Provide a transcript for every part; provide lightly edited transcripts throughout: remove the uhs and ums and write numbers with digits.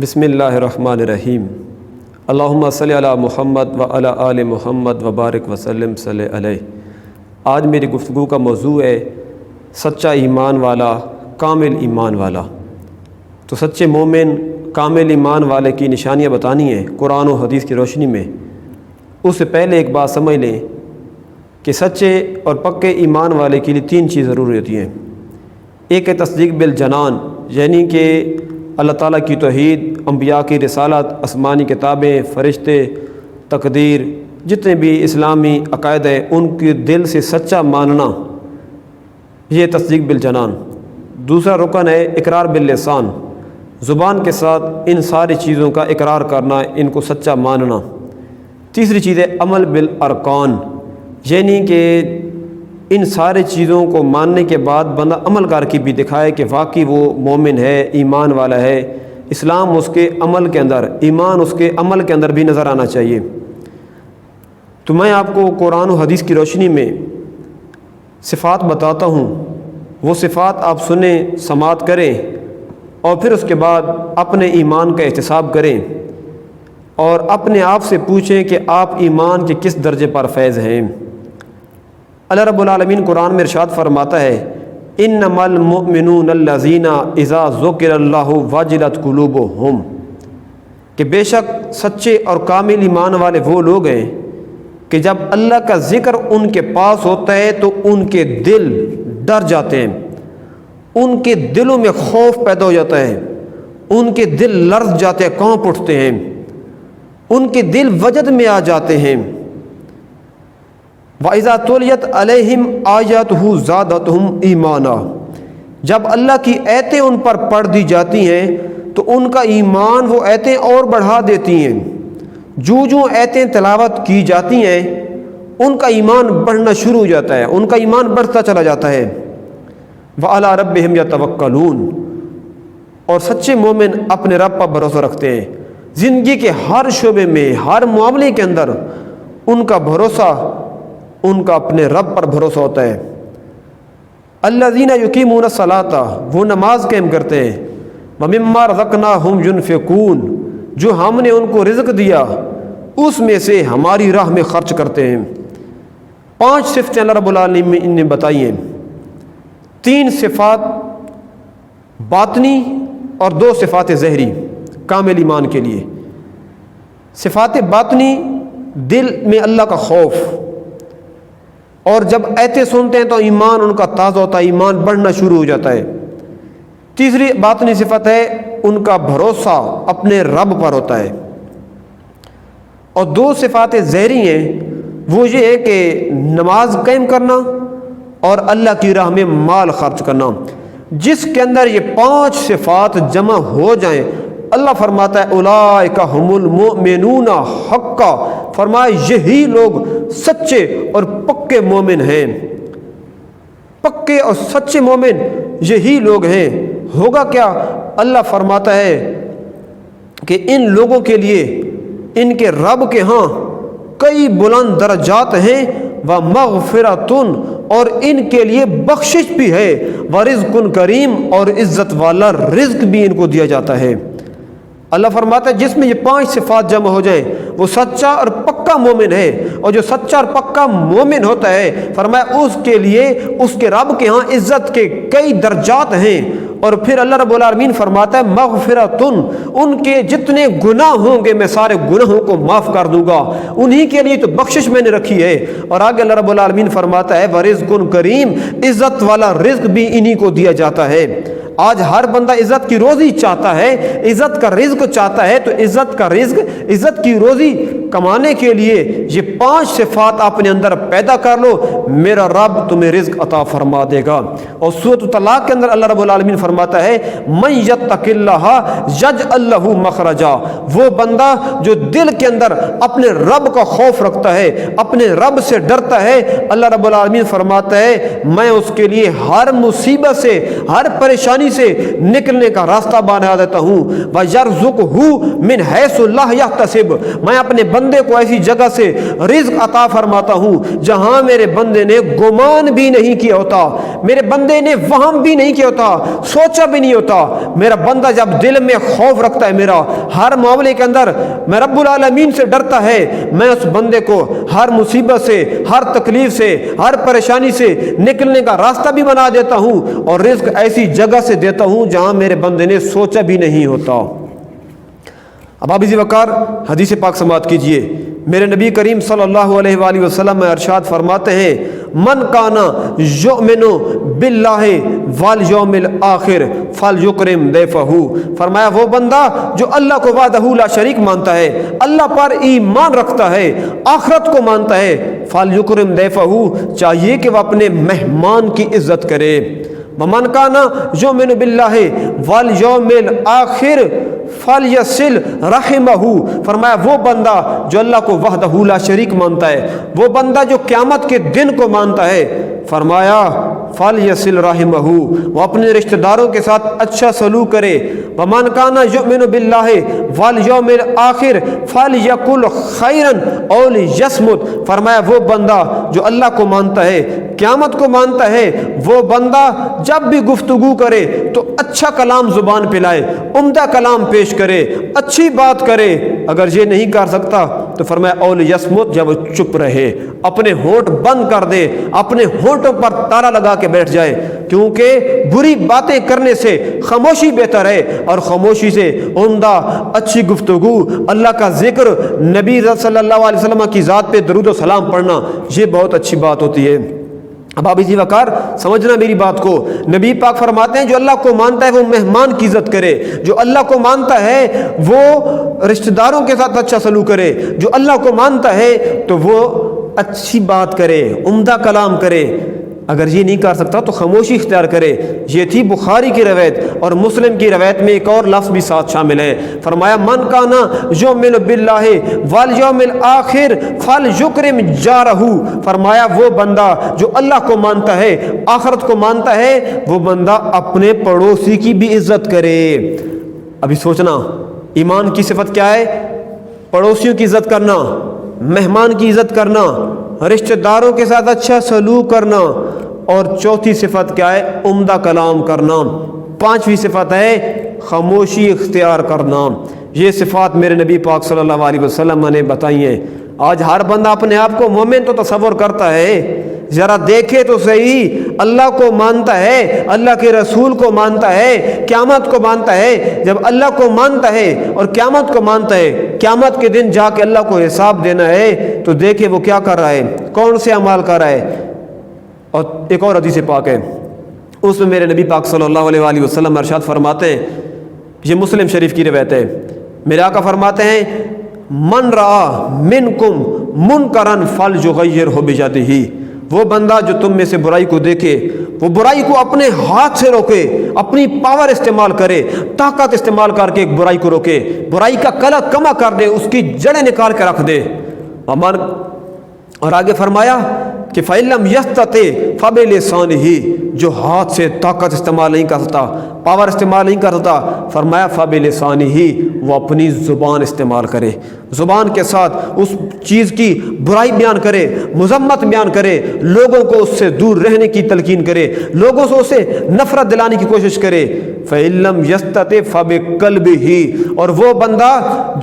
بسم اللہ الرحمن الرحیم۔ اللہم صلی علی محمد و علی آل محمد و بارک وسلم صلی علیہ۔ آج میری گفتگو کا موضوع ہے سچا ایمان والا، کامل ایمان والا۔ تو سچے مومن، کامل ایمان والے کی نشانیاں بتانی ہیں قرآن و حدیث کی روشنی میں۔ اس سے پہلے ایک بات سمجھ لیں کہ سچے اور پکے ایمان والے کے لیے تین چیز ضروری ہوتی ہیں۔ ایک ہے تصدیق بالجنان، یعنی کہ اللہ تعالیٰ کی توحید، انبیاء کی رسالت، آسمانی کتابیں، فرشتے، تقدیر، جتنے بھی اسلامی عقائد ہیں ان کے دل سے سچا ماننا، یہ تصدیق بالجنان۔ دوسرا رکن ہے اقرار باللسان، زبان کے ساتھ ان ساری چیزوں کا اقرار کرنا، ان کو سچا ماننا۔ تیسری چیز ہے عمل بالارکان، یعنی کہ ان سارے چیزوں کو ماننے کے بعد بندہ عمل کر کے بھی دکھائے کہ واقعی وہ مومن ہے، ایمان والا ہے۔ اسلام اس کے عمل کے اندر، ایمان اس کے عمل کے اندر بھی نظر آنا چاہیے۔ تو میں آپ کو قرآن و حدیث کی روشنی میں صفات بتاتا ہوں، وہ صفات آپ سنیں، سماعت کریں اور پھر اس کے بعد اپنے ایمان کا احتساب کریں اور اپنے آپ سے پوچھیں کہ آپ ایمان کے کس درجے پر فیض ہیں۔ اللہ رب العالمین قرآن میں ارشاد فرماتا ہے انما المؤمنون الذین اذا ذکر اللہ وجلت قلوبہم، کہ بے شک سچے اور کامل ایمان والے وہ لوگ ہیں کہ جب اللہ کا ذکر ان کے پاس ہوتا ہے تو ان کے دل ڈر جاتے ہیں، ان کے دلوں میں خوف پیدا ہو جاتا ہے، ان کے دل لرز جاتے ہیں، کانپ اٹھتے ہیں، ان کے دل وجد میں آ جاتے ہیں۔ وَإِذَا تُلِيَتْ عَلَيْهِمْ آيَاتُهُ زَادَتْهُمْ ایمانا، جب اللہ کی آیتیں ان پر پڑھ دی جاتی ہیں تو ان کا ایمان وہ آیتیں اور بڑھا دیتی ہیں۔ جو آیتیں تلاوت کی جاتی ہیں ان کا ایمان بڑھنا شروع ہو جاتا ہے، ان کا ایمان بڑھتا چلا جاتا ہے۔ وَعَلَىٰ رَبِّهِمْ يَتَوَكَّلُونَ، اور سچے مومن اپنے رب پر بھروسہ رکھتے ہیں۔ زندگی کے ہر شعبے میں، ہر معاملے کے اندر ان کا بھروسہ، ان کا اپنے رب پر بھروسہ ہوتا ہے۔ الذین یقیمون الصلاۃ، وہ نماز قائم کرتے ہیں۔ ومما رزقناہم ینفقون، جو ہم نے ان کو رزق دیا اس میں سے ہماری راہ میں خرچ کرتے ہیں۔ 5 صفتیں اللہ رب العالمین نے بتائی ہیں، 3 صفات باطنی اور 2 صفات ظاہری کامل ایمان کے لیے۔ صفات باطنی، دل میں اللہ کا خوف، اور جب آیتیں سنتے ہیں تو ایمان ان کا تازہ ہوتا ہے، ایمان بڑھنا شروع ہو جاتا ہے۔ تیسری باطنی صفت ہے ان کا بھروسہ اپنے رب پر ہوتا ہے۔ اور 2 صفات ظاہری ہیں، وہ یہ ہے کہ نماز قائم کرنا اور اللہ کی راہ میں مال خرچ کرنا۔ جس کے اندر یہ 5 صفات جمع ہو جائیں، اللہ فرماتا ہے اولئک ھم المؤمنون حقا، فرمایا یہی لوگ سچے اور پکے مومن ہیں۔ پکے اور سچے مومن یہی لوگ ہیں۔ ہوگا کیا؟ اللہ فرماتا ہے کہ ان لوگوں کے لیے ان کے رب کے ہاں کئی بلند درجات ہیں، ومغفرۃ، اور ان کے لیے بخشش بھی ہے، ورزق کریم، اور عزت والا رزق بھی ان کو دیا جاتا ہے۔ اللہ فرماتا ہے جس میں یہ 5 صفات جمع ہو جائیں وہ سچا اور پکا مومن ہے، اور جو سچا اور پکا مومن ہوتا ہے فرمایا اس کے لیے اس کے رب کے ہاں عزت کے کئی درجات ہیں۔ اور پھر اللہ رب العالمین فرماتا ہے مغفرتن، ان کے جتنے گناہ ہوں گے میں سارے گناہوں کو معاف کر دوں گا، انہی کے لیے تو بخشش میں نے رکھی ہے۔ اور آگے اللہ رب العالمین فرماتا ہے ورزق کریم، عزت والا رزق بھی انہی کو دیا جاتا ہے۔ آج ہر بندہ عزت کی روزی چاہتا ہے، عزت کا رزق چاہتا ہے، تو عزت کا رزق، عزت کی روزی کمانے کے لیے یہ 5 صفات اپنے اندر پیدا کر لو، میرا رب تمہیں رزق عطا فرما دے گا۔ اور سورۃ طلاق کے اندر اللہ رب العالمین فرماتا ہے من یتق اللہ یجعل لہ مخرجا، وہ بندہ جو دل کے اندر اپنے رب کا خوف رکھتا ہے، اپنے رب سے ڈرتا ہے، اللہ رب العالمین فرماتا ہے میں اس کے لیے ہر مصیبت سے، ہر پریشانی سے نکلنے کا راستہ بنا دیتا ہوں۔ وَيَرْزُقْهُ مِنْ حَيْثُ لَا يَحْتَسِبُ، میں اپنے بندے کو ایسی جگہ سے رزق عطا فرماتا ہوں جہاں میرے بندے نے گمان بھی نہیں کیا ہوتا، میرے بندے نے وہم بھی نہیں کیا ہوتا، سوچا بھی نہیں ہوتا۔ میرا بندہ جب دل میں خوف رکھتا ہے میرا، ہر معاملے کے اندر میں رب العالمین سے ڈرتا ہے، میں اس بندے کو ہر مصیبت سے، ہر تکلیف سے، ہر پریشانی سے نکلنے کا راستہ بھی بنا دیتا ہوں، اور رزق ایسی جگہ سے دیتا ہوں جہاں میرے بندے نے سوچا بھی نہیں ہوتا۔ اب آپ اسی وقار حدیث پاک سماعت کیجئے۔ میرے نبی کریم صلی اللہ علیہ وآلہ وسلم میں ارشاد فرماتے ہیں، من کانا یؤمن باللہ والیوم الآخر فلیکرم ضیفہ، فرمایا وہ بندہ جو اللہ کو وحدہ لا شریک مانتا ہے، اللہ پر ایمان رکھتا ہے، آخرت کو مانتا ہے، فلیکرم ضیفہ، چاہیے کہ وہ اپنے مہمان کی عزت کرے۔ ومن کانا یؤمن باللہ والیوم الآخر فلیصل رحمہ، فرمایا وہ بندہ جو اللہ کو وحدہ لا شریک مانتا ہے، وہ بندہ جو قیامت کے دن کو مانتا ہے، فرمایا فلیصل رحمہ، وہ اپنے رشتہ داروں کے ساتھ اچھا سلوک کرے۔ ومن کانا یؤمن باللہ والیوم الآخر فلیقل خیرا او لیصمت، فرمایا وہ بندہ جو اللہ کو مانتا ہے، قیامت کو مانتا ہے، وہ بندہ جب بھی گفتگو کرے تو اچھا کلام زبان پہ لائے، عمدہ کلام پیش کرے، اچھی بات کرے۔ اگر یہ نہیں کر سکتا تو فرمایا اول یسمت، جب وہ چپ رہے، اپنے ہونٹ بند کر دے، اپنے ہونٹوں پر تالا لگا کے بیٹھ جائے، کیونکہ بری باتیں کرنے سے خاموشی بہتر ہے، اور خاموشی سے عمدہ اچھی گفتگو، اللہ کا ذکر، نبی صلی اللہ علیہ وسلم کی ذات پہ درود و سلام پڑھنا، یہ بہت اچھی بات ہوتی ہے۔ اب آپ اسی وقار سمجھنا میری بات کو، نبی پاک فرماتے ہیں جو اللہ کو مانتا ہے وہ مہمان کی عزت کرے، جو اللہ کو مانتا ہے وہ رشتہ داروں کے ساتھ اچھا سلوک کرے، جو اللہ کو مانتا ہے تو وہ اچھی بات کرے، عمدہ کلام کرے۔ اگر یہ نہیں کر سکتا تو خاموشی اختیار کرے۔ یہ تھی بخاری کی روایت، اور مسلم کی روایت میں ایک اور لفظ بھی ساتھ شامل ہے، فرمایا من کانا یؤمن باللہ والیوم الآخر فلیکرم جارہ، فرمایا وہ بندہ جو اللہ کو مانتا ہے، آخرت کو مانتا ہے، وہ بندہ اپنے پڑوسی کی بھی عزت کرے۔ ابھی سوچنا، ایمان کی صفت کیا ہے؟ پڑوسیوں کی عزت کرنا، مہمان کی عزت کرنا، رشتہ داروں کے ساتھ اچھا سلوک کرنا، اور چوتھی صفت کیا ہے؟ عمدہ کلام کرنا۔ پانچویں صفت ہے خاموشی اختیار کرنا۔ یہ صفات میرے نبی پاک صلی اللہ علیہ وسلم نے بتائی ہیں۔ آج ہر بندہ اپنے آپ کو مومن تو تصور کرتا ہے، ذرا دیکھے تو صحیح، اللہ کو مانتا ہے، اللہ کے رسول کو مانتا ہے، قیامت کو مانتا ہے۔ جب اللہ کو مانتا ہے اور قیامت کو مانتا ہے، قیامت کے دن جا کے اللہ کو حساب دینا ہے، تو دیکھے وہ کیا کر رہا ہے، کون سے اعمال کر رہا ہے۔ اور ایک اور حدیث پاک ہے، اس میں میرے نبی پاک صلی اللہ علیہ وآلہ وسلم ارشاد فرماتے ہیں، یہ مسلم شریف کی روایت ہے، میرے آقا فرماتے ہیں من رأى منکم منکرا فلیغیرہ بیدہ، وہ بندہ جو تم میں سے برائی کو دیکھے، وہ برائی کو اپنے ہاتھ سے روکے، اپنی پاور استعمال کرے، طاقت استعمال کر کے ایک برائی کو روکے، برائی کا کلا کما کر دے، اس کی جڑیں نکال کے رکھ دے۔ اور آگے فرمایا کہ فَإِلَّمْ يَسْتَطِعْ فَبِلِسَانِهِ، جو ہاتھ سے طاقت استعمال نہیں کر سکتا، پاور استعمال نہیں کر سکتا، فرمایا فَبِلِسَانِهِ، وہ اپنی زبان استعمال کرے، زبان کے ساتھ اس چیز کی برائی بیان کرے، مذمت بیان کرے، لوگوں کو اس سے دور رہنے کی تلقین کرے، لوگوں سے اسے نفرت دلانے کی کوشش کرے۔ فَإِلَّمْ يَسْتَطِعْ فَبِقَلْبِهِ، اور وہ بندہ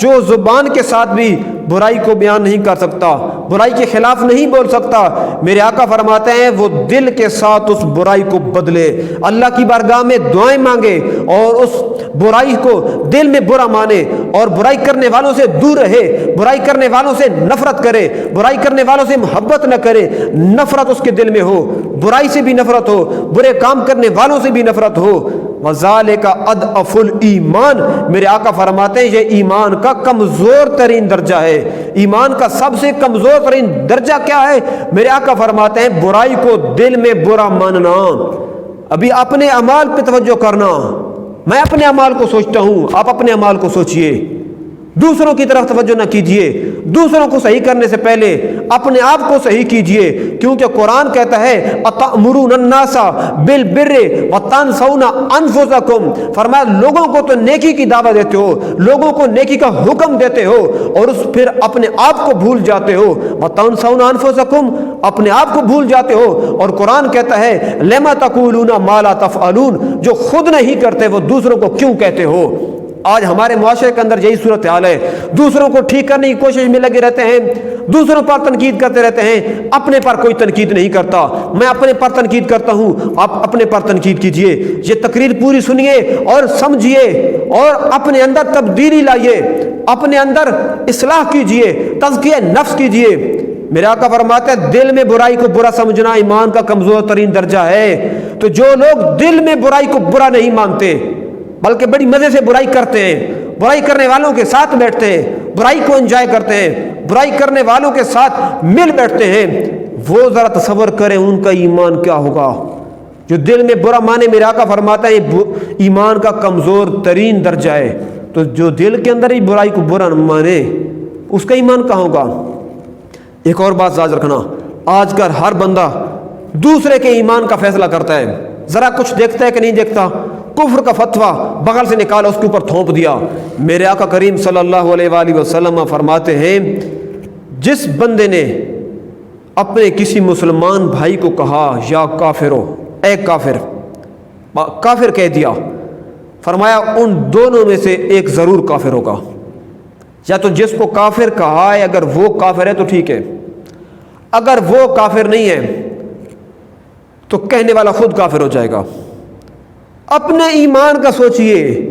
جو زبان کے ساتھ بھی برائی کو بیان نہیں کر سکتا، برائی کے خلاف نہیں بول سکتا، میرے آقا فرماتے ہیں وہ دل کے ساتھ اس برائی کو بدلے، اللہ کی بارگاہ میں دعائیں مانگے، اور اس برائی کو دل میں برا مانے، اور برائی کرنے والوں سے دور رہے، برائی کرنے والوں سے نفرت کرے، برائی کرنے والوں سے محبت نہ کرے، نفرت اس کے دل میں ہو، برائی سے بھی نفرت ہو، برے کام کرنے والوں سے بھی نفرت ہو۔ وَذَلِكَ أَضْعَفُ الْإِيمَانِ، میرے آقا فرماتے ہیں یہ ایمان کا کمزور ترین درجہ ہے۔ ایمان کا سب سے کمزور ترین درجہ کیا ہے؟ میرے آقا فرماتے ہیں برائی کو دل میں برا ماننا۔ ابھی اپنے اعمال پہ توجہ کرنا، میں اپنے اعمال کو سوچتا ہوں، آپ اپنے اعمال کو سوچئے، دوسروں کی طرف توجہ نہ کیجئے۔ دوسروں کو صحیح کرنے سے پہلے اپنے آپ کو صحیح کیجئے، کیونکہ قرآن کہتا ہے اَتَأْمُرُونَ النَّاسَ بِالْبِرِّ وَتَنْسَوْنَ أَنفُسَكُمْ، فرمایا لوگوں کو تو نیکی کی دعوت دیتے ہو، لوگوں کو نیکی کا حکم دیتے ہو اور پھر اپنے آپ کو بھول جاتے ہو، وَتَنْسَوْنَ أَنفُسَكُمْ، اپنے آپ کو بھول جاتے ہو۔ اور قرآن کہتا ہے لِمَ تَقُولُونَ مَا لَا تَفْعَلُونَ، جو خود نہیں کرتے وہ دوسروں کو کیوں کہتے ہو۔ آج ہمارے معاشرے کے اندر یہی صورتحال ہے، دوسروں کو ٹھیک کرنے کی کوشش میں لگے رہتے ہیں، دوسروں پر تنقید کرتے رہتے ہیں، اپنے پر کوئی تنقید نہیں کرتا۔ میں اپنے پر تنقید کرتا ہوں، آپ اپنے پر تنقید کیجئے۔ یہ تقریر پوری سنیے اور سمجھیے اور اپنے اندر تبدیلی لائیے، اپنے اندر اصلاح کیجئے، تزکیہ نفس کیجئے۔ میرے آقا فرماتے ہیں دل میں برائی کو برا سمجھنا ایمان کا کمزور ترین درجہ ہے۔ تو جو لوگ دل میں برائی کو برا نہیں مانتے بلکہ بڑی مزے سے برائی کرتے ہیں، برائی کرنے والوں کے ساتھ بیٹھتے ہیں، برائی کو انجوائے کرتے ہیں، برائی کرنے والوں کے ساتھ مل بیٹھتے ہیں، وہ ذرا تصور کریں ان کا ایمان کیا ہوگا۔ جو دل میں برا مانے، میرے آقا فرماتا ہے یہ ایمان کا کمزور ترین درجہ ہے۔ تو جو دل کے اندر ہی برائی کو برا نہ مانے اس کا ایمان کہاں ہوگا۔ ایک اور بات یاد رکھنا، آج کل ہر بندہ دوسرے کے ایمان کا فیصلہ کرتا ہے، ذرا کچھ دیکھتا ہے کہ نہیں دیکھتا، کفر کا فتویٰ بغل سے نکالا اس کے اوپر تھوپ دیا۔ میرے آقا کریم صلی اللہ علیہ وآلہ وسلم فرماتے ہیں جس بندے نے اپنے کسی مسلمان بھائی کو کہا یا کافرو، اے کافر، کافر کہہ دیا، فرمایا ان دونوں میں سے ایک ضرور کافر ہوگا۔ یا تو جس کو کافر کہا ہے اگر وہ کافر ہے تو ٹھیک ہے، اگر وہ کافر نہیں ہے تو کہنے والا خود کافر ہو جائے گا۔ اپنے ایمان کا سوچئے۔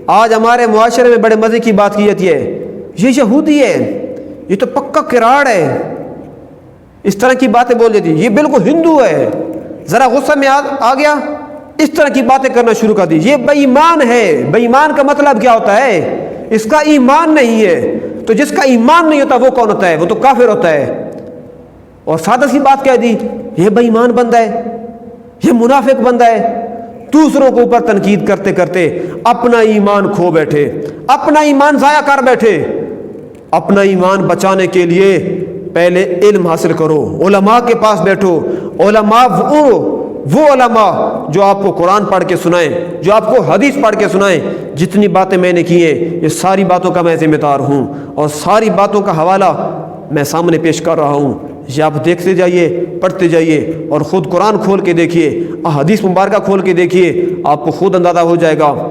آج ہمارے معاشرے میں بڑے مزے کی بات کی جاتی ہے یہ یہودی ہے، یہ تو پکا کراڑ ہے، اس طرح کی باتیں بول دیتی، یہ بالکل ہندو ہے، ذرا غصہ میں آ گیا اس طرح کی باتیں کرنا شروع کر دی، یہ بے ایمان ہے۔ بے ایمان کا مطلب کیا ہوتا ہے؟ اس کا ایمان نہیں ہے۔ تو جس کا ایمان نہیں ہوتا وہ کون ہوتا ہے؟ وہ تو کافر ہوتا ہے۔ اور سادہ سی بات کہہ دی یہ بے ایمان بندہ ہے، یہ منافق بندہ ہے۔ دوسروں کے اوپر تنقید کرتے کرتے اپنا ایمان کھو بیٹھے، اپنا ایمان ضائع کر بیٹھے۔ اپنا ایمان بچانے کے لیے پہلے علم حاصل کرو، علماء کے پاس بیٹھو۔ علماء وہ علماء جو آپ کو قرآن پڑھ کے سنائیں، جو آپ کو حدیث پڑھ کے سنائیں۔ جتنی باتیں میں نے کی ہیں یہ ساری باتوں کا میں ذمہ دار ہوں اور ساری باتوں کا حوالہ میں سامنے پیش کر رہا ہوں۔ یہ آپ دیکھتے جائیے، پڑھتے جائیے اور خود قرآن کھول کے دیکھیے، حدیث مبارکہ کھول کے دیکھیے، آپ کو خود اندازہ ہو جائے گا۔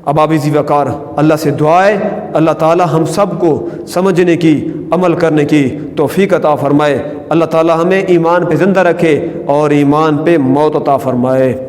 اب آپ ذی وقار اللہ سے دعا ہے اللہ تعالی ہم سب کو سمجھنے کی، عمل کرنے کی توفیق عطا فرمائے۔ اللہ تعالی ہمیں ایمان پہ زندہ رکھے اور ایمان پہ موت عطا فرمائے۔